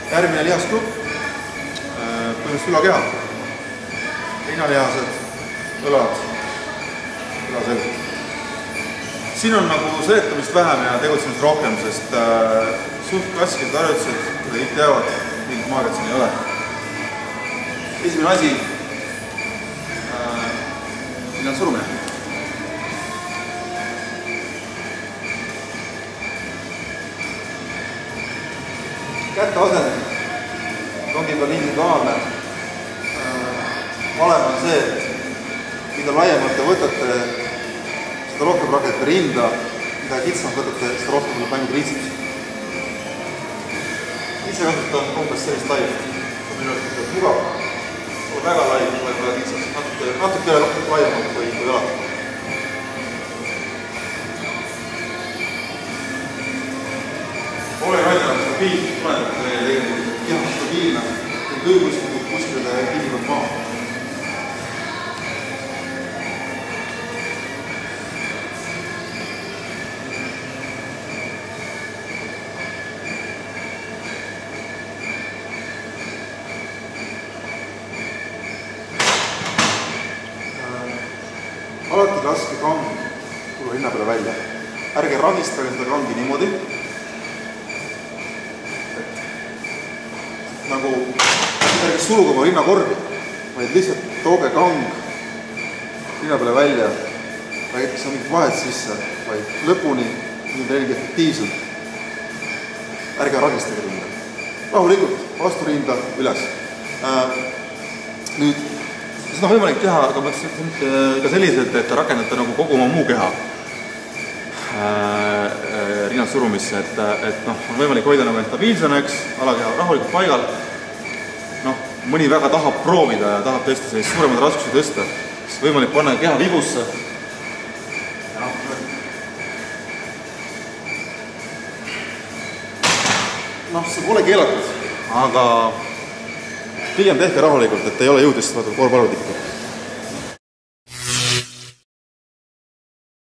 Järgmine lihasgrupp, põhimõtteliselt ülakeha. Rinalihased, õlad, ülaselg. Siin on nagu seletamist vähem ja tegutsemist rohkem, sest suht klassilised harjutused, kui kõik teavad, mingit maagiat siin ei ole. Esimene asi, siin on surumine. Kätte asendamine. Rongi peal individuaalne. Valem on see, et mida laiemalt te võtate, seda rohkem rakendate rinda, mida kitsamalt võtate, seda rohkem tuleb ainult riitsiks. Ise kasutan umbes sellist laiust. Minu arvates mugav. On väga lai, vaid väga kitsaks. Natuke laiemalt kui alati. Ole raidina stabiilselt, tuleneb tegelikult keha stabiilne, kui töökuskil kuskile kinnivad maa. Alati laske kang tulla rinna peale välja. Ärge ragistage seda kangi niimoodi, nagu ärge suluge oma rinnakorvi, vaid lihtsalt tooge kang rinna peale välja, räägitakse on mingit vahet sisse, vaid lõpuni treenige efektiivselt. Ärge ragistage rinda. Rahulikult, vastu rinda, üles. Nüüd, seda on võimalik teha, aga ma ütlesin ka selliselt, et rakendate nagu kogu oma muu keha rinnast surumisse, et on võimalik hoida nagu stabiilsena, eks, alakeha rahulikult paigal. Mõni väga tahab proovida ja tahab tõesti sellist suuremad raskusi tõsta, siis võimalik panna keha vibusse. See pole keelatud, aga pigem tehke rahulikult, et ei ole jõudist, vaata koorpalutikku.